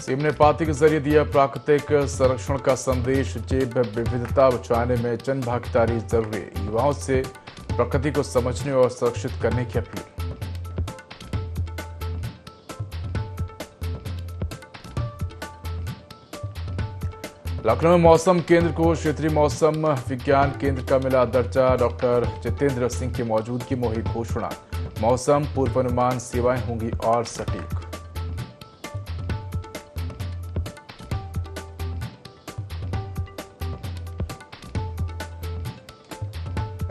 CM ने party के जरिए दिया प्राकृतिक संरक्षण का संदेश। जैव विविधता बचाने में जन भागीदारी जरूरी, युवाओं से प्रकृति को समझने और संरक्षित करने की अपील। लखनऊ में मौसम केंद्र को क्षेत्रीय मौसम विज्ञान केंद्र का मिला दर्जा। डॉक्टर जितेंद्र सिंह की मौजूदगी में हुई घोषणा। मौसम पूर्वानुमान सेवाएं होंगी और सटीक।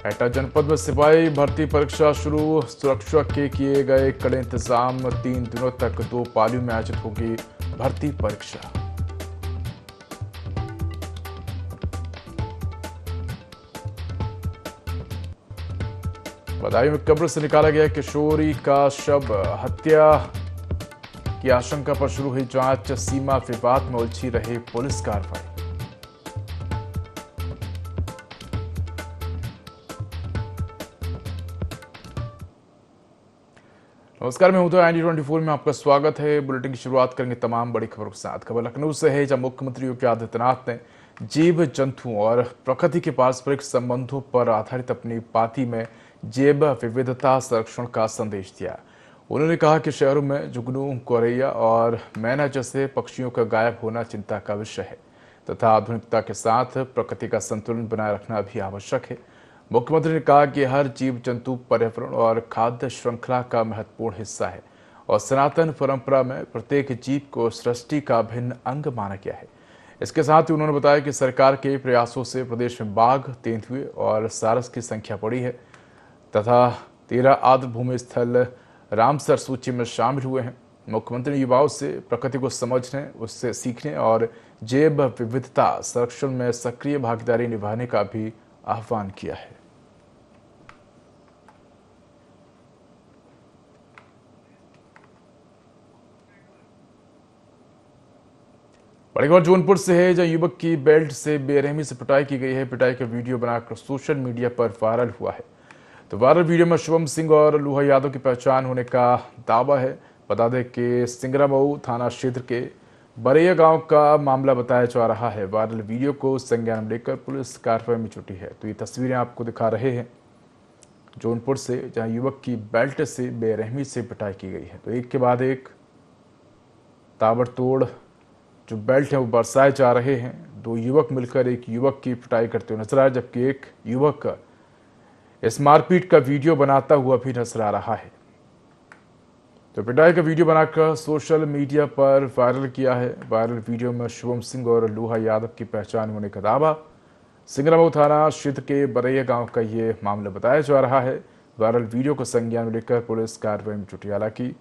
एटा जनपद में सिपाही भर्ती परीक्षा शुरू। सुरक्षा के किए गए कड़े इंतजाम। 3 दिनों तक 2 पालियों में आयोजित होगी भर्ती परीक्षा। बदायूं में कब्र से निकाला गया किशोरी का शव। हत्या की आशंका पर शुरू हुई जांच। सीमा विवाद में उलझी रही पुलिस कार्रवाई। नमस्कार, मैं हूं तो ND24 में आपका स्वागत है। बुलेटिन की शुरुआत करेंगे तमाम बड़ी खबरों के साथ। खबर लखनऊ से है, जहां मुख्यमंत्री योगी आदित्यनाथ ने जीव जंतुओं और प्रकृति के पारस्परिक संबंधों पर आधारित अपनी पार्टी में जैव विविधता संरक्षण का संदेश दिया। उन्होंने कहा कि शहरों में जुगनू, गौरैया और मैना जैसे पक्षियों का गायब होना चिंता का विषय है तथा आधुनिकता के साथ प्रकृति का संतुलन बनाए रखना भी आवश्यक है। मुख्यमंत्री ने कहा कि हर जीव जंतु पर्यावरण और खाद्य श्रृंखला का महत्वपूर्ण हिस्सा है और सनातन परंपरा में प्रत्येक जीव को सृष्टि का भिन्न अंग माना गया है। इसके साथ ही उन्होंने बताया कि सरकार के प्रयासों से प्रदेश में बाघ, तेंदुए और सारस की संख्या बढ़ी है तथा 13 आर्द्र भूमि स्थल रामसर सूची में शामिल हुए हैं। मुख्यमंत्री ने युवाओं से प्रकृति को समझने, उससे सीखने और जैव विविधता संरक्षण में सक्रिय भागीदारी निभाने का भी आह्वान किया है। बड़ी खबर जौनपुर से है, जहां युवक की बेल्ट से बेरहमी से पिटाई की गई है। पिटाई का वीडियो बनाकर सोशल मीडिया पर वायरल हुआ है। तो वायरल वीडियो में शुभम सिंह और लूहा यादव की पहचान होने का दावा है। बता दें कि सिंगरामऊ थाना क्षेत्र के बरैया गांव का मामला बताया जा रहा है। वायरल वीडियो को संज्ञान में लेकर पुलिस कार्रवाई में जुटी है। तो ये तस्वीरें आपको दिखा रहे हैं जौनपुर से, जहां युवक की बेल्ट से बेरहमी से पिटाई की गई है। तो एक के बाद एक ताबड़तोड़ जो बेल्ट है वो बरसाए जा रहे हैं। 2 युवक मिलकर एक युवक की पिटाई करते हुए नजर आए, जबकि एक युवक इस मारपीट का वीडियो बनाता हुआ भी नजर आ रहा है। तो पिटाई का वीडियो बनाकर सोशल मीडिया पर वायरल किया है। वायरल वीडियो में शुभम सिंह और लूहा यादव की पहचान होने का दावा। सिंगरामऊ थाना क्षेत्र के बरैया गांव का ये मामला बताया जा रहा है। वायरल वीडियो को संज्ञान में लेकर पुलिस कार्रवाई में जुटी। हालांकि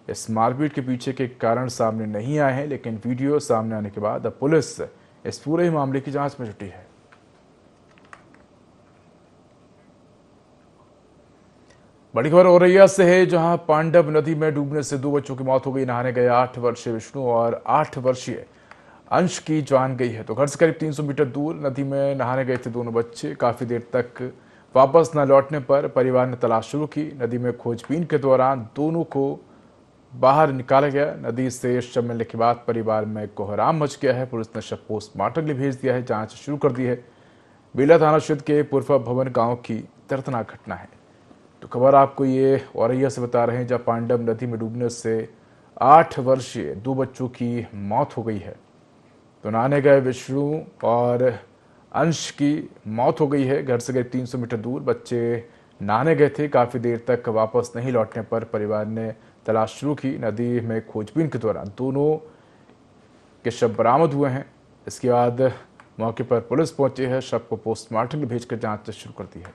इस मारपीट के पीछे के कारण सामने नहीं आए हैं, लेकिन वीडियो सामने आने के बाद अब पुलिस इस पूरे ही मामले की जांच में जुटी है। बड़ी खबर औरैया से है, जहां पांडव नदी में डूबने से 2 बच्चों की मौत हो गई। नहाने गए 8 वर्षीय विष्णु और 8 वर्षीय अंश की जान गई है। तो घर से करीब 300 मीटर दूर नदी में नहाने गए थे दोनों बच्चे। काफी देर तक वापस न लौटने पर परिवार ने तलाश शुरू की। नदी में खोजबीन के दौरान दोनों को बाहर निकाला गया। नदी से शव मिलने के बाद परिवार में कोहराम मच गया है। पुलिस ने शव पोस्टमार्टम के लिए भेज दिया है, जांच शुरू कर दी है। बेला थाना क्षेत्र के पूर्वा भवन गांव की दर्दनाक घटना है। तो खबर आपको ये औरैया से बता रहे हैं, जहां पांडव नदी में डूबने से 8 वर्षीय 2 बच्चों की मौत हो गई है। तो नहाने गए विष्णु और अंश की मौत हो गई है। घर से करीब 300 मीटर दूर बच्चे नहाने गए थे। काफी देर तक वापस नहीं लौटने पर परिवार ने तलाश शुरू की। नदी में खोजबीन के दौरान दोनों के शव बरामद हुए हैं। इसके बाद मौके पर पुलिस पहुंची है। शव को पोस्टमार्टम में भेजकर जांच शुरू कर दी है।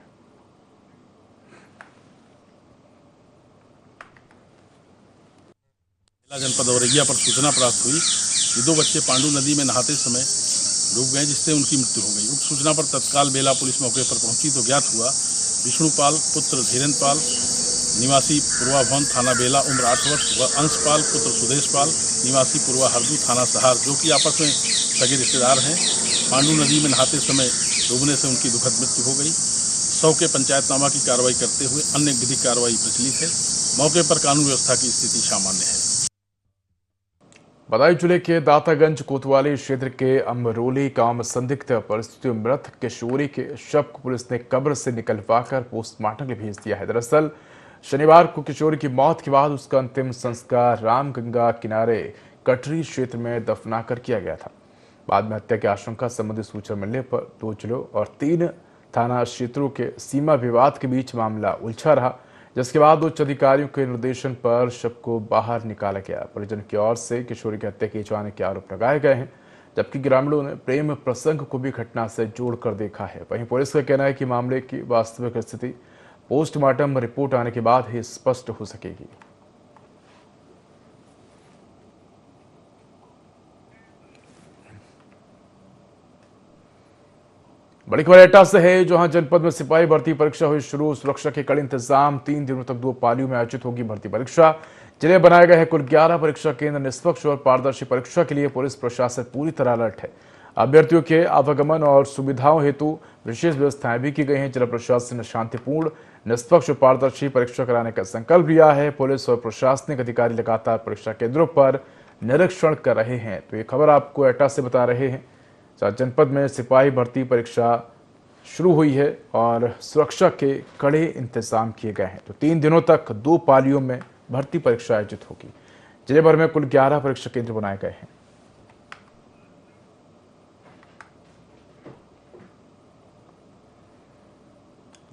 जनपद औरैया पर सूचना प्राप्त हुई कि 2 बच्चे पांडु नदी में नहाते समय डूब गए, जिससे उनकी मृत्यु हो गई। उक्त सूचना पर तत्काल बेला पुलिस मौके पर पहुंची तो ज्ञात हुआ विष्णुपाल पुत्र धीरेन्द्रपाल निवासी पूर्वा भवन थाना बेला उम्र 8 वर्ष व अंशपाल पुत्र सुदेशपाल निवासी पूर्वा हरदू थाना सहार, जो कि आपस में सगे रिश्तेदार हैं, पांडु नदी में नहाते समय डूबने से उनकी दुखद मृत्यु हो गई। शव के पंचायतनामा की कार्रवाई करते हुए अन्य विधिक कार्रवाई प्रचलित है। मौके पर कानून व्यवस्था की स्थिति सामान्य है। बदायूं जिले के दातागंज कोतवाली क्षेत्र के अमरोली गांव में संदिग्ध परिस्थितियों में मृत किशोरी के शव को पुलिस ने कब्र से निकलवाकर पोस्टमार्टम के लिए भेज दिया है। दरअसल शनिवार को किशोरी की मौत के बाद उसका अंतिम संस्कार रामगंगा किनारे कटरी क्षेत्र में दफनाकर किया गया था। बाद में हत्या की आशंका संबंधी सूचना मिलने पर 2 जिलों और 3 थाना क्षेत्रों के सीमा विवाद के बीच मामला उलझा रहा, जिसके बाद उच्च अधिकारियों के निर्देशन पर शव को बाहर निकाला गया। परिजन की ओर से किशोरी की हत्या किए जाने के आरोप लगाए गए हैं, जबकि ग्रामीणों ने प्रेम प्रसंग को भी घटना से जोड़कर देखा है। वहीं पुलिस का कहना है कि मामले की वास्तविक स्थिति पोस्टमार्टम रिपोर्ट आने के बाद ही स्पष्ट हो सकेगी। बड़ी खबर एटा से है, जहां जनपद में सिपाही भर्ती परीक्षा हुई शुरू। सुरक्षा के कड़े इंतजाम, 3 दिनों तक 2 पालियों में आयोजित होगी भर्ती परीक्षा। जिले बनाए गए हैं कुल 11 परीक्षा केंद्र। निष्पक्ष और पारदर्शी परीक्षा के लिए पुलिस प्रशासन पूरी तरह अलर्ट है। अभ्यर्थियों के आवागमन और सुविधाओं हेतु विशेष व्यवस्थाएं भी की गई हैं। जिला प्रशासन ने शांतिपूर्ण, निष्पक्ष और पारदर्शी परीक्षा कराने का संकल्प लिया है। पुलिस और प्रशासनिक अधिकारी लगातार परीक्षा केंद्रों पर निरीक्षण कर रहे हैं। तो ये खबर आपको एटा से बता रहे हैं। जनपद में सिपाही भर्ती परीक्षा शुरू हुई है और सुरक्षा के कड़े इंतजाम किए गए हैं। तो 3 दिनों तक 2 पालियों में भर्ती परीक्षा आयोजित होगी। जिले भर में कुल 11 परीक्षा केंद्र बनाए गए हैं।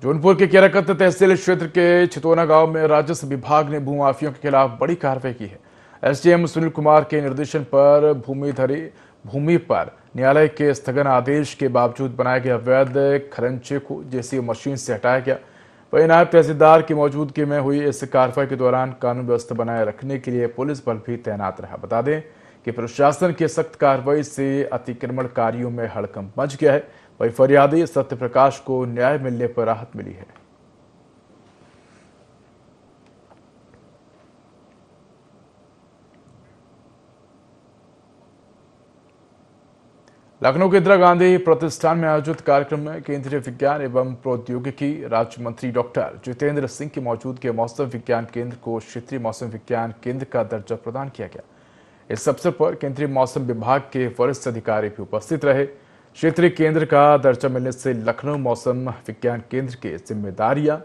जौनपुर के केराकत तहसील क्षेत्र के छितोना गांव में राजस्व विभाग ने भूमाफियों के खिलाफ बड़ी कार्रवाई की है। एसडीएम सुनील कुमार के निर्देशन पर भूमि पर न्यायालय के स्थगन आदेश के बावजूद बनाए गए अवैध खरंचे को जेसीबी मशीन से हटाया गया। वहीं नायब तहसीलदार की मौजूदगी में हुई इस कार्रवाई के दौरान कानून व्यवस्था बनाए रखने के लिए पुलिस बल भी तैनात रहा। बता दें कि प्रशासन की सख्त कार्रवाई से अतिक्रमणकारियों में हड़कंप मच गया है। वहीं फरियादी सत्य प्रकाश को न्याय मिलने पर राहत मिली है। लखनऊ के इंदिरा गांधी प्रतिष्ठान में आयोजित कार्यक्रम में केंद्रीय विज्ञान एवं प्रौद्योगिकी राज्य मंत्री डॉक्टर जितेंद्र सिंह की मौजूदगी मौसम विज्ञान केंद्र को क्षेत्रीय मौसम विज्ञान केंद्र का दर्जा प्रदान किया गया। इस अवसर पर केंद्रीय मौसम विभाग के वरिष्ठ अधिकारी भी उपस्थित रहे। क्षेत्रीय केंद्र का दर्जा मिलने से लखनऊ मौसम विज्ञान केंद्र के जिम्मेदारियां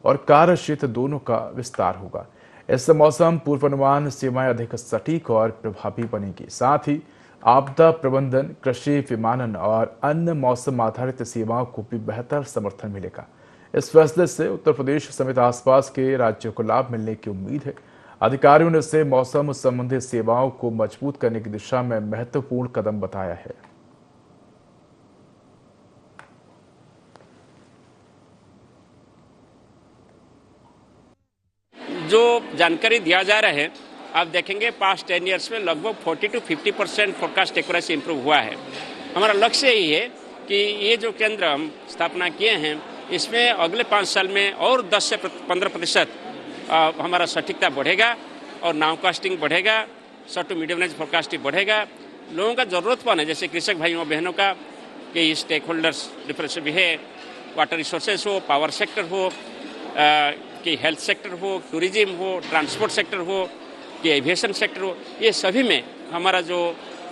और कार्य क्षेत्र दोनों का विस्तार होगा। इससे मौसम पूर्वानुमान सेवाएं अधिक सटीक और प्रभावी बनेगी। साथ ही आपदा प्रबंधन, कृषि, विमानन और अन्य मौसम आधारित सेवाओं को भी बेहतर समर्थन मिलेगा। इस फैसले से उत्तर प्रदेश समेत आसपास के राज्यों को लाभ मिलने की उम्मीद है। अधिकारियों ने इसे मौसम संबंधी सेवाओं को मजबूत करने की दिशा में महत्वपूर्ण कदम बताया है। जो जानकारी दिया जा रहा है, आप देखेंगे पास्ट 10 ईयर्स में लगभग 40 to 50% फोरकास्ट एक्यूरेसी इंप्रूव हुआ है। हमारा लक्ष्य यही है कि ये जो केंद्र हम स्थापना किए हैं, इसमें अगले 5 साल में और 10 से 15% हमारा सटीकता बढ़ेगा और नाउकास्टिंग बढ़ेगा, short to medium range forecasting बढ़ेगा। लोगों का जरूरतमंद है, जैसे कृषक भाइयों बहनों का कि स्टेक होल्डर्स डिफरेंस भी है, वाटर रिसोर्सेज हो, पावर सेक्टर हो, कि हेल्थ सेक्टर हो, टूरिज्म हो, ट्रांसपोर्ट सेक्टर हो, कि एविएशन सेक्टर हो, ये सभी में हमारा जो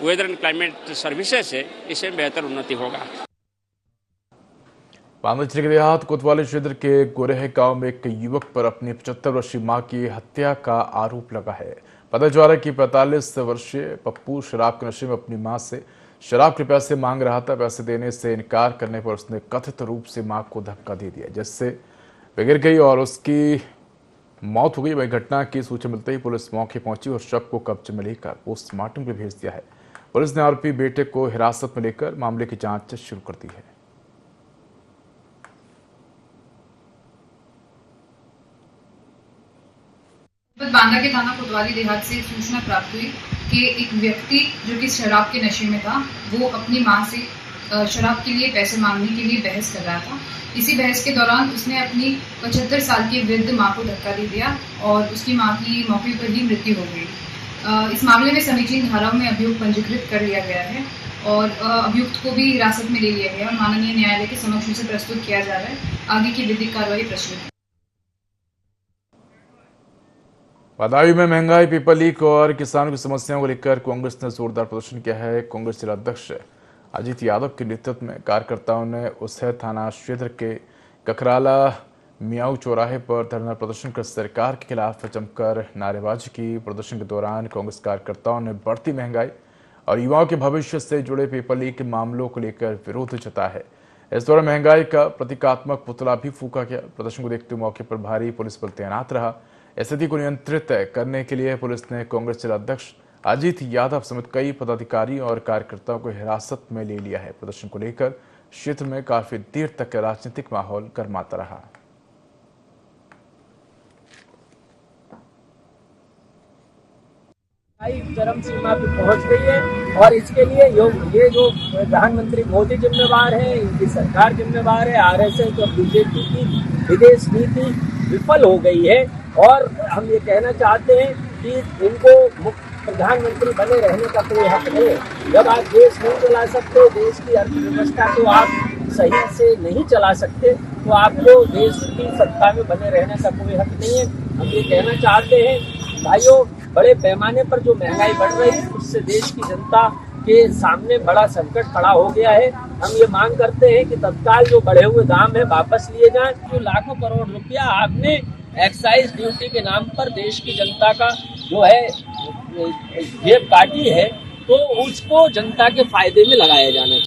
वेदर एंड क्लाइमेट सर्विसेज है, इसमें बेहतर उन्नति होगा। बांदा जिले के देहात कोतवाली क्षेत्र के गोरेह गांव में एक युवक पर अपनी 75 वर्षीय मां की हत्या का आरोप लगा है। पता चला है कि 45 वर्षीय पप्पू शराब के नशे में अपनी मां से शराब के पैसे मांग रहा था। पैसे देने से इनकार करने पर उसने कथित रूप से मां को धक्का दे दिया, जिससे गिर गई और उसकी मौत हो गई। वही घटना की सूचना मिलते ही पुलिस मौके पहुंची और शव को कब्जे में लेकर पोस्टमार्टम के लिए भेज दिया है। पुलिस ने आरोपी बेटे को हिरासत में लेकर मामले की जांच शुरू कर दी है। बांदा के थाना कोतवाली देहात से सूचना प्राप्त हुई कि एक व्यक्ति जो कि शराब के नशे में था, वो अपनी मां से शराब के लिए पैसे मांगने के लिए बहस कर रहा था। इसी बहस के दौरान उसने अपनी 75 साल की वृद्ध मां को धक्का दे दिया और उसकी मां की मौके पर ही मृत्यु हो गई। इस मामले में समीचीन धाराओं में अभियोग पंजीकृत कर लिया गया है और अभियुक्त को भी हिरासत में ले लिया गया और माननीय न्यायालय के समक्ष उसे प्रस्तुत किया जा रहा है। आगे की विधिक कार्रवाई प्रस्तुत। बदायूं में महंगाई, पेपर लीक और किसानों की समस्याओं को लेकर कांग्रेस ने जोरदार प्रदर्शन किया है। कांग्रेस जिला अध्यक्ष अजीत यादव के नेतृत्व में कार्यकर्ताओं ने उसै थाना क्षेत्र के ककराला मियाऊ चौराहे पर धरना प्रदर्शन कर सरकार के खिलाफ जमकर नारेबाजी की। प्रदर्शन के दौरान कांग्रेस कार्यकर्ताओं ने बढ़ती महंगाई और युवाओं के भविष्य से जुड़े पेपर लीक के मामलों को लेकर विरोध जताया है। इस दौरान महंगाई का प्रतीकात्मक पुतला भी फूंका गया। प्रदर्शन को देखते हुए मौके पर भारी पुलिस बल तैनात रहा। स्थिति को नियंत्रित करने के लिए पुलिस ने कांग्रेस जिला अध्यक्ष अजीत यादव समेत कई पदाधिकारी और कार्यकर्ताओं को हिरासत में ले लिया है। प्रदर्शन को लेकर क्षेत्र में काफी देर तक राजनीतिक माहौल गर्माता रहा। चरम सीमा पे पहुंच गई है और इसके लिए ये जो प्रधानमंत्री मोदी जिम्मेवार है, इनकी सरकार जिम्मेवार है। आरएसएस और बीजेपी की विदेश नीति विफल हो गई है और हम ये कहना चाहते हैं कि इनको प्रधानमंत्री बने रहने का कोई हक नहीं है। जब आप देश नहीं चला सकते, देश की अर्थव्यवस्था को आप सही से नहीं चला सकते, तो आपको देश की सत्ता में बने रहने का कोई हक नहीं है। हम ये कहना चाहते हैं भाइयों, बड़े पैमाने पर जो महंगाई बढ़ रही है उससे देश की जनता के सामने बड़ा संकट खड़ा हो गया है। हम ये मांग करते हैं कि तत्काल जो बढ़े हुए दाम है वापस लिए जाएं। जो लाखों करोड़ रुपया आपने एक्साइज ड्यूटी के नाम पर देश की जनता का जो है जेब काटी है, तो उसको जनता के फायदे में लगाया जाना चाहिए।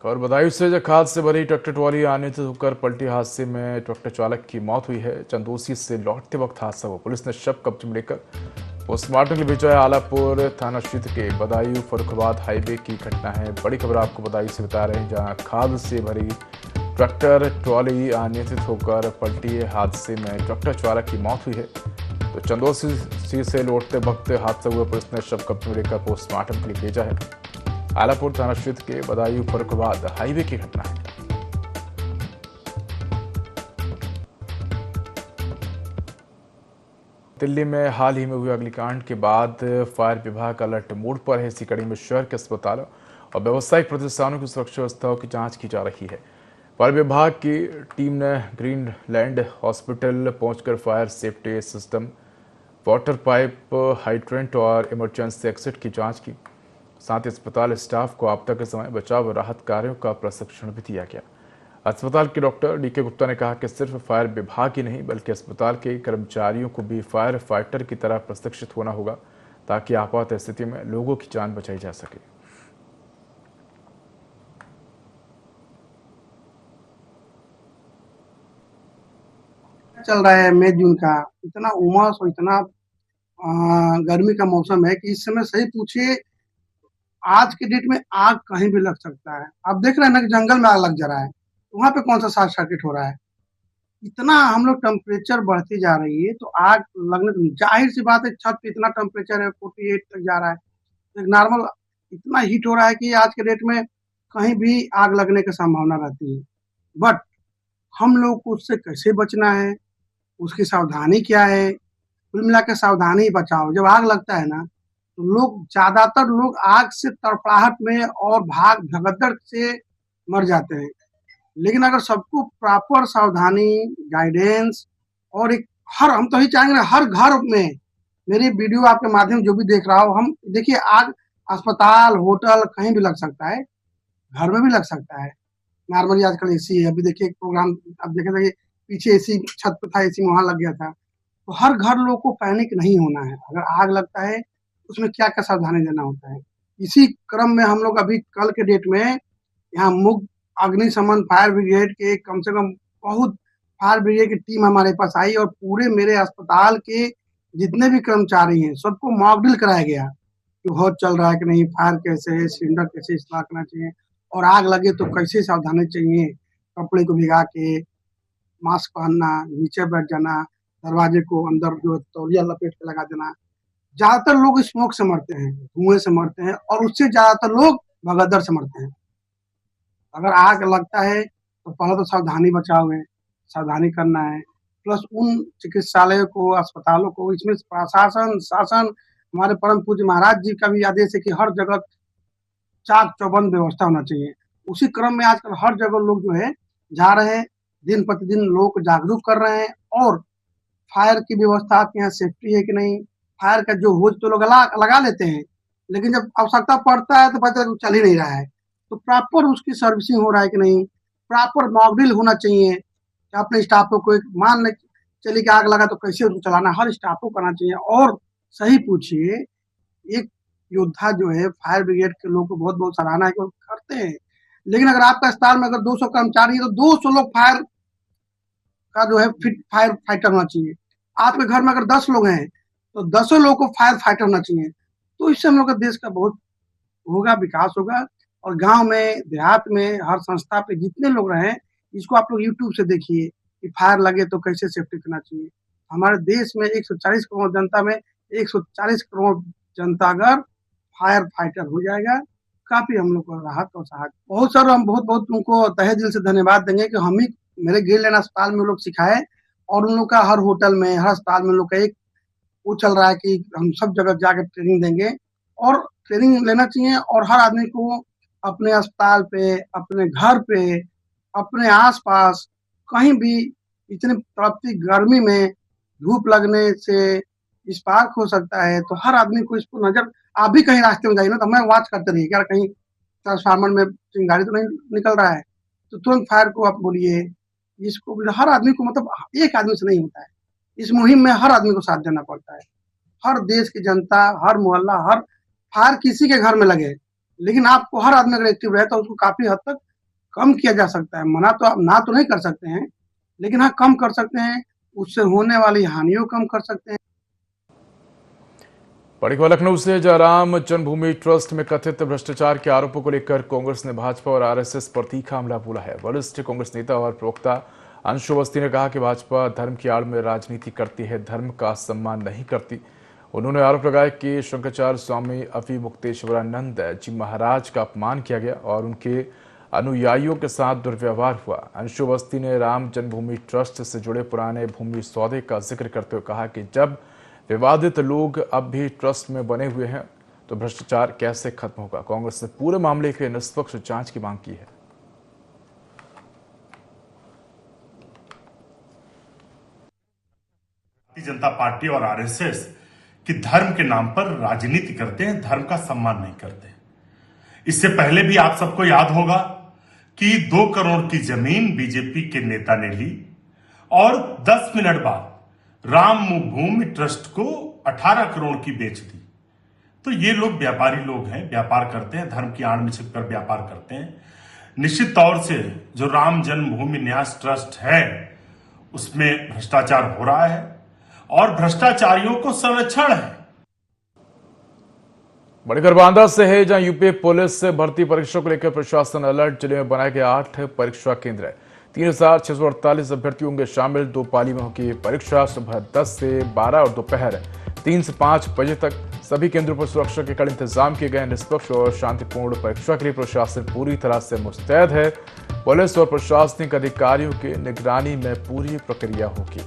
और बदायूं से खाद से भरी ट्रैक्टर ट्रॉली अनियंत्रित होकर पलटी। हादसे में ट्रैक्टर चालक की मौत हुई है। चंदोसी से लौटते वक्त हादसा हुआ। पुलिस ने शव कब्जे में लेकर पोस्टमार्टम के लिए भेजा है। आलापुर थाना क्षेत्र के बदायूं फर्रुखाबाद हाईवे की घटना है। बड़ी खबर आपको बदायूं से बता रहे हैं, जहां खाद से भरी ट्रैक्टर ट्रॉली अनियंत्रित होकर पलटी है। हादसे में ट्रैक्टर चालक की मौत हुई है। तो चंदोसी से लौटते वक्त हादसा हुआ। पुलिस ने शव कब्जे में लेकर पोस्टमार्टम के लिए भेजा है। आलापुर थाना क्षेत्र के बदायूं फर्रुखाबाद हाईवे की घटना है। दिल्ली में हाल ही में हुए अग्निकांड के बाद फायर विभाग अलर्ट मोड पर है। इसी कड़ी में शहर के अस्पतालों और व्यावसायिक प्रतिष्ठानों की सुरक्षा व्यवस्थाओं की जांच की जा रही है। फायर विभाग की टीम ने ग्रीनलैंड हॉस्पिटल पहुंचकर fire safety system, water pipe, hydrant और इमरजेंसी एग्जिट की जांच की। साथ ही अस्पताल स्टाफ को आपदा के समय बचाव और राहत कार्यों का प्रशिक्षण भी दिया गया। अस्पताल के डॉक्टर डीके गुप्ता ने कहा कि सिर्फ फायर विभाग ही नहीं बल्कि अस्पताल के कर्मचारियों को भी फायर फाइटर की तरह प्रशिक्षित होना होगा, ताकि आपात स्थिति में लोगों की जान बचाई जा सके। चल रहा है मई जून का, इतना उमस और इतना गर्मी का मौसम है कि इस समय सही पूछिए, आज के डेट में आग कहीं भी लग सकता है। आप देख रहे हैं ना कि जंगल में आग लग जा रहा है, वहां पे कौन सा शॉर्ट सर्किट हो रहा है। इतना हम लोग टेम्परेचर बढ़ती जा रही है तो आग लगने तो जाहिर सी बात है। छत पे इतना टेम्परेचर है 48 तक जा रहा है, एक नॉर्मल इतना हीट हो रहा है कि आज के डेट में कहीं भी आग लगने की संभावना रहती है। बट हम लोग को उससे कैसे बचना है, उसकी सावधानी क्या है, कुल मिला के सावधानी बचाओ। जब आग लगता है ना तो ज्यादातर लोग आग से तड़पड़ाहट में और भगदड़ से मर जाते हैं। लेकिन अगर सबको प्रॉपर सावधानी, गाइडेंस और एक हम तो ही चाहेंगे ना हर घर में, मेरी वीडियो आपके माध्यम जो भी देख रहा हो, हम देखिए आग अस्पताल, होटल कहीं भी लग सकता है, घर में भी लग सकता है। नॉर्मली आजकल एसी है। अभी देखिए प्रोग्राम अब देखे पीछे एसी छत पे था, एसी वहां लग गया था। तो हर घर लोग को पैनिक नहीं होना है। अगर आग लगता है उसमें क्या क्या सावधानी लेना होता है। इसी क्रम में हम लोग अभी कल के डेट में यहाँ मुग अग्निशमन फायर ब्रिगेड के कम से कम बहुत फायर ब्रिगेड की टीम हमारे पास आई और पूरे मेरे अस्पताल के जितने भी कर्मचारी हैं सबको मॉक ड्रिल कराया गया कि बहुत चल रहा है कि नहीं, फायर कैसे है, सिलेंडर कैसे इस्तेमाल करना चाहिए और आग लगे तो कैसे सावधानी चाहिए। कपड़े को भिगा के, मास्क पहनना, नीचे बैठ जाना, दरवाजे को अंदर जो तौलिया लपेट के लगा देना। ज्यादातर लोग स्मोक से मरते हैं, धुएं से मरते हैं और उससे ज्यादातर लोग भगदड़ से मरते हैं। अगर आग लगता है तो पहले तो सावधानी बचाव है, सावधानी करना है। प्लस उन चिकित्सालयों को, अस्पतालों को, इसमें प्रशासन, शासन, हमारे परम पूज्य महाराज जी का भी आदेश है कि हर जगह चाक चौबंद व्यवस्था होना चाहिए। उसी क्रम में आजकल हर जगह लोग जो है जा रहे हैं, दिन प्रतिदिन लोग को जागरूक कर रहे हैं और फायर की व्यवस्था आपके यहाँ सेफ्टी है कि नहीं, फायर का जो होज तो लोग लगा लेते हैं, लेकिन जब आवश्यकता पड़ता है तो पता है चल ही नहीं रहा है। तो प्रॉपर उसकी सर्विसिंग हो रहा है कि नहीं, प्रॉपर मॉकड्रिल होना चाहिए कि अपने स्टाफों को एक मान चलिए कि आग लगा तो कैसे उसको चलाना, हर स्टाफ को करना चाहिए। और सही पूछिए, एक योद्धा जो है फायर ब्रिगेड के लोग को बहुत बहुत सराहना है कि वो करते हैं, लेकिन अगर आपका अस्पताल में अगर 200 कर्मचारी है तो 200 लोग फायर का जो है फिट फायर फाइटर होना चाहिए। आपके घर में अगर 10 लोग हैं तो 10 लोगों को फायर फाइटर होना चाहिए। तो इससे हम लोग का देश का बहुत होगा, विकास होगा। और गांव में, देहात में, हर संस्था पे जितने लोग रहे, इसको आप लोग यूट्यूब से देखिए कि फायर लगे तो कैसे सेफ्टी करना चाहिए। हमारे देश में 140 करोड़ जनता में 140 करोड़ जनता अगर फायर फाइटर हो जाएगा, काफी हम लोग को राहत और सहायता। बहुत सारा हम बहुत बहुत उनको तहे दिल से धन्यवाद देंगे कि हम ही मेरे गिरलेन अस्पताल में लोग सिखाए, और उन लोग का हर होटल में, हर अस्पताल में लोग का एक वो चल रहा है कि हम सब जगह जाकर ट्रेनिंग देंगे। और ट्रेनिंग लेना चाहिए, और हर आदमी को अपने अस्पताल पे, अपने घर पे, अपने आसपास कहीं भी इतनी तड़पती गर्मी में धूप लगने से स्पार्क हो सकता है, तो हर आदमी को इसको नजर, आप भी कहीं रास्ते में जाइए ना तो हमें वॉच करते रहिए क्या कहीं ट्रांसफार्मर में चिंगारी तो नहीं निकल रहा है, तो तुरंत फायर को आप बोलिए। इसको हर आदमी को, मतलब एक आदमी से नहीं होता है, इस मुहिम में हर आदमी को साथ देना पड़ता है। हर देश की जनता, हर मोहल्ला, हर फायर किसी के घर में लगे, लेकिन आपको हर आदमी अगर एक्टिव रहे तो उसको काफी हद तक कम किया जा सकता है। मना तो आप ना तो नहीं कर सकते हैं, लेकिन हाँ कम कर सकते हैं, उससे होने वाली हानियों कम कर सकते हैं। बड़ी खबर लखनऊ से, जहां राम जन्मभूमि ट्रस्ट में कथित भ्रष्टाचार के आरोपों को लेकर कांग्रेस ने भाजपा और आरएसएस पर तीखा हमला बोला है। वरिष्ठ कांग्रेस नेता और प्रवक्ता अंशु अवस्थी ने कहा कि भाजपा धर्म की आड़ में राजनीति करती है, धर्म का सम्मान नहीं करती। उन्होंने आरोप लगाया कि शंकराचार्य स्वामी अवि मुक्तेश्वरानंद जी महाराज का अपमान किया गया और उनके अनुयायियों के साथ दुर्व्यवहार हुआ। अंशु अवस्थी ने राम जन्मभूमि ट्रस्ट से जुड़े पुराने भूमि सौदे का जिक्र करते हुए कहा कि जब विवादित लोग अब भी ट्रस्ट में बने हुए हैं तो भ्रष्टाचार कैसे खत्म होगा। कांग्रेस ने पूरे मामले के निष्पक्ष जांच की मांग की है। भारतीय जनता पार्टी और आरएसएस कि धर्म के नाम पर राजनीति करते हैं, धर्म का सम्मान नहीं करते। इससे पहले भी आप सबको याद होगा कि 2 करोड़ की जमीन बीजेपी के नेता ने ली और 10 मिनट बाद राम भूमि ट्रस्ट को 18 करोड़ की बेच दी। तो ये लोग व्यापारी लोग हैं, व्यापार करते हैं, धर्म की आड़ में छिपकर व्यापार करते हैं। निश्चित तौर से जो राम जन्मभूमि न्यास ट्रस्ट है उसमें भ्रष्टाचार हो रहा है और भ्रष्टाचारियों को संरक्षण है। बड़ी खबर बांदा से है, जहां यूपी पुलिस से भर्ती परीक्षा को लेकर प्रशासन अलर्ट। जिले में बनाए गए 8 परीक्षा केंद्र है। 3648 अभ्यर्थी होंगे शामिल। 2 पाली में होगी परीक्षा, सुबह 10 से 12 और दोपहर 3 से 5 बजे तक। सभी केंद्रों पर सुरक्षा के कड़े इंतजाम किए गए हैं। निष्पक्ष और शांतिपूर्ण परीक्षा के लिए प्रशासन पूरी तरह से मुस्तैद है। पुलिस और प्रशासनिक अधिकारियों की निगरानी में पूरी प्रक्रिया होगी।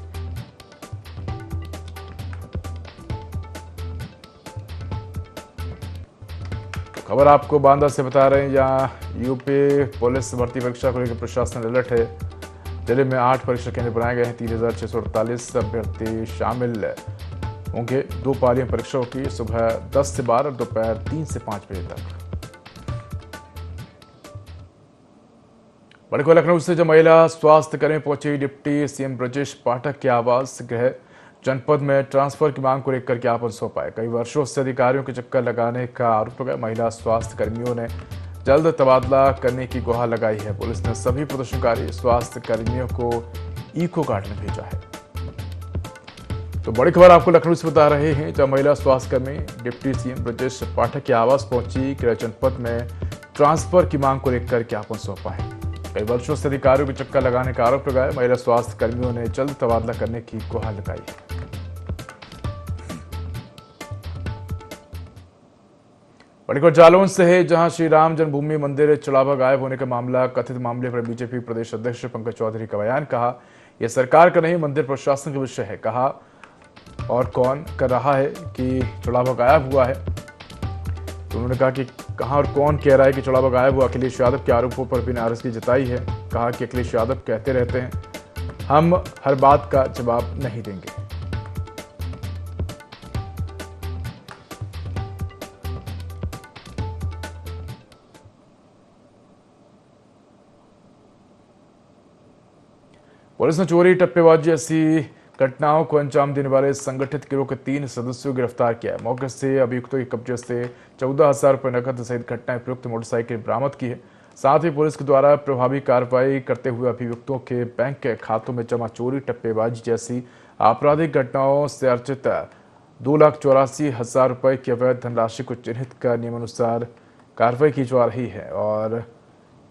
खबर आपको बांदा से बता रहे हैं, यहाँ यूपी पुलिस भर्ती परीक्षा को लेकर प्रशासन अलर्ट है। जिले में 8 परीक्षा केंद्र बनाए गए हैं। 3648 अभ्यर्थी शामिल होंगे। 2 पालियां परीक्षा होगी, सुबह 10 से 12 और दोपहर 3 से 5 बजे तक। बड़ी खबर लखनऊ से, जब महिला स्वास्थ्य कर्मी पहुंची डिप्टी सीएम ब्रजेश पाठक के आवास गृह जनपद में ट्रांसफर की मांग को लेकर ज्ञापन सौंपा है। कई वर्षों से अधिकारियों के चक्कर लगाने का आरोप लगाया। महिला स्वास्थ्य कर्मियों ने जल्द तबादला करने की गुहार लगाई है। पुलिस ने सभी प्रदर्शनकारी स्वास्थ्य कर्मियों को इको गार्ड में भेजा है। तो बड़ी खबर आपको लखनऊ से बता रहे हैं, जब महिला स्वास्थ्य कर्मी डिप्टी सीएम ब्रजेश पाठक के आवास पहुंची, गृह जनपद में ट्रांसफर की मांग को लेकर ज्ञापन सौंपा है। कई वर्षों से अधिकारियों के चक्कर लगाने का आरोप लगाया। महिला स्वास्थ्य कर्मियों ने जल्द तबादला करने की गुहार लगाई है। बड़ी खबर जालौन से है, जहां श्री राम जन्मभूमि मंदिर चढ़ावा गायब होने का मामला। कथित मामले पर बीजेपी प्रदेश अध्यक्ष पंकज चौधरी का बयान। कहा, यह सरकार का नहीं, मंदिर प्रशासन का विषय है। कहा, और कौन कर रहा है कि चढ़ावा गायब हुआ है। तो उन्होंने कहा कि कहां और कौन कह रहा है कि चढ़ावा गायब हुआ। अखिलेश यादव के आरोपों पर भी नाराजगी जताई है। कहा कि अखिलेश यादव कहते रहते हैं, हम हर बात का जवाब नहीं देंगे। पुलिस ने चोरी, टप्पेबाजी ऐसी घटनाओं को अंजाम देने वाले संगठित गिरोह के 3 सदस्यों को गिरफ्तार किया है। मौके से अभियुक्तों के कब्जे से 14,000 रुपये नकद सहित घटनाएं प्रयुक्त मोटरसाइकिल बरामद की है। साथ ही पुलिस के द्वारा प्रभावी कार्रवाई करते हुए अभियुक्तों के बैंक के खातों में जमा चोरी, टप्पेबाजी जैसी आपराधिक घटनाओं से अर्जित 2,84,000 रुपये की अवैध धनराशि को चिन्हित कर नियमानुसार कार्रवाई की जा रही है। और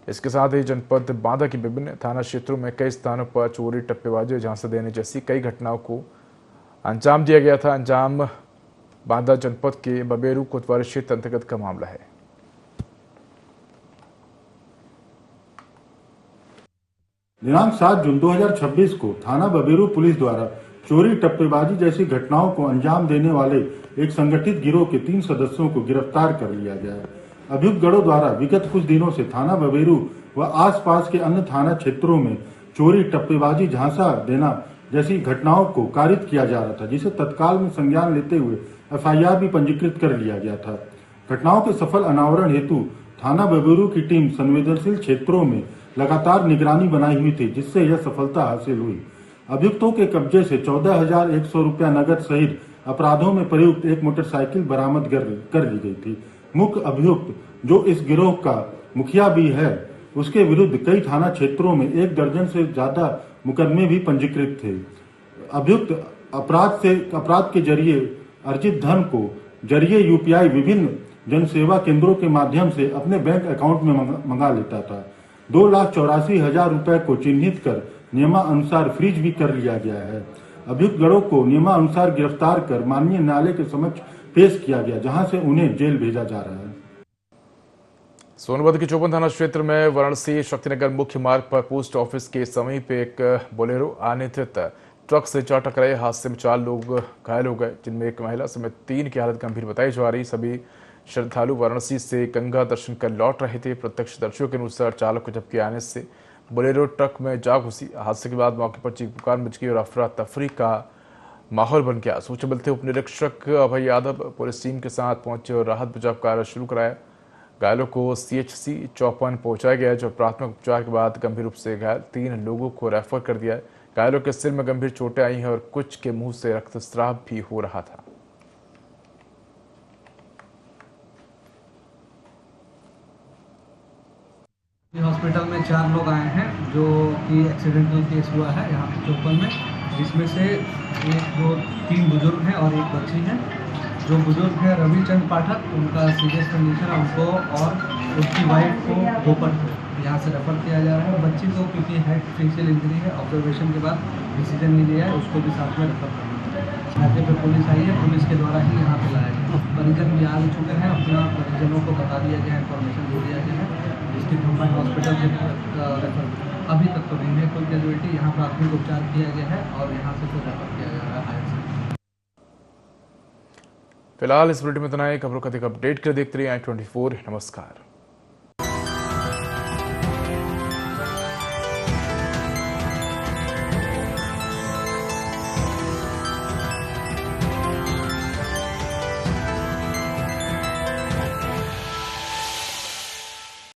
इसके साथ ही जनपद बांदा की विभिन्न थाना क्षेत्रों में कई स्थानों पर चोरी, टप्पेबाजी, झांसा देने जैसी कई घटनाओं को अंजाम दिया गया था। अंजाम बांदा जनपद के बबेरू कोतवाली क्षेत्र अंतर्गत का मामला है। दिनांक 7 जून 2026 को थाना बबेरू पुलिस द्वारा चोरी, टप्पेबाजी जैसी घटनाओं को अंजाम देने वाले एक संगठित गिरोह के 3 सदस्यों को गिरफ्तार कर लिया गया है। अभियुक्त गणों द्वारा विगत कुछ दिनों से थाना बबेरू व आसपास के अन्य थाना क्षेत्रों में चोरी, टप्पेबाजी, झांसा देना जैसी घटनाओं को कारित किया जा रहा था, जिसे तत्काल में संज्ञान लेते हुए एफआईआर भी पंजीकृत कर लिया गया था। घटनाओं के सफल अनावरण हेतु थाना बबेरू की टीम संवेदनशील क्षेत्रों में लगातार निगरानी बनाई हुई थी, जिससे यह सफलता हासिल हुई। अभियुक्तों के कब्जे से 14,100 रुपया नगद सहित अपराधों में प्रयुक्त एक मोटरसाइकिल बरामद कर ली गई थी। मुख्य अभियुक्त, जो इस गिरोह का मुखिया भी है, उसके विरुद्ध कई थाना क्षेत्रों में 1 दर्जन से ज्यादा मुकदमे भी पंजीकृत थे। अभियुक्त अपराध के जरिए अर्जित धन को जरिए यूपीआई विभिन्न जनसेवा केंद्रों के माध्यम से अपने बैंक अकाउंट में मंगा लेता था। 2,84,000 रुपए को चिन्हित कर नियमानुसार फ्रीज भी कर लिया गया है। अभियुक्त गणों को नियमानुसार गिरफ्तार कर माननीय न्यायालय के समक्ष पेश किया गया, जहां से उन्हें जेल भेजा जा रहा है। सोनभद्र के चौपन थाना क्षेत्र में वाराणसी शक्तिनगर मुख्य मार्ग पर पोस्ट ऑफिस के समीप एक बोलेरो अनियंत्रित ट्रक से जा टकराए। हादसे में 4 लोग घायल हो गए, जिनमें एक महिला समेत 3 की हालत गंभीर बताई जा रही। सभी श्रद्धालु वाराणसी से गंगा दर्शन कर लौट रहे थे। प्रत्यक्षदर्शियों के अनुसार चालक को झपकी आने से बोलेरो ट्रक में जा घुसी। हादसे के बाद मौके पर चीख पुकार मच गई और अफरा तफरी का माहौल बन गया। सूचना मिलते उप निरीक्षक अभय यादव पुलिस टीम के साथ पहुंचे और राहत बचाव कार्य शुरू कराया। घायलों को CHC चौपन पहुंचाया गया, जो प्राथमिक उपचार के बाद गंभीर रूप से घायल 3 लोगों को रेफर कर दिया है। घायलों के सिर में गंभीर चोटें आई हैं और कुछ के मुंह से रक्तस्राव भी हो रहा था। हॉस्पिटल में 4 लोग आए हैं, जो कि एक्सीडेंटल केस हुआ है यहाँ पे चौपन में, जिसमें से 3 बुजुर्ग हैं और 1 बच्ची है। जो बुजुर्ग है रविचंद पाठक, उनका सीरियस कंडीशन है, उनको और उसकी वाइफ को भोपाल यहाँ से रेफर किया जा रहा है। बच्ची को क्योंकि हेड फेशियल इंजरी है, ऑब्जर्वेशन के बाद डिसीजन नहीं लिया है, उसको भी साथ में रेफर करना है। मौके पर पुलिस आई है, पुलिस के द्वारा ही यहाँ पे लाया गया। परिजन भी आ चुके हैं, अपना परिजनों को बता दिया गया है, इन्फॉर्मेशन दे दिया गया है। डिस्ट्रिक्ट कंबाइंड हॉस्पिटल से रेफर अभी तक तो नहीं है कोई कैजुअलिटी। यहाँ प्राथमिक उपचार किया गया है और यहाँ से फिर रेफर किया जा रहा है। फिलहाल इस बुलेटिन में इतना ही। खबरों का अधिक अपडेट कर देखते रहिए i24। नमस्कार।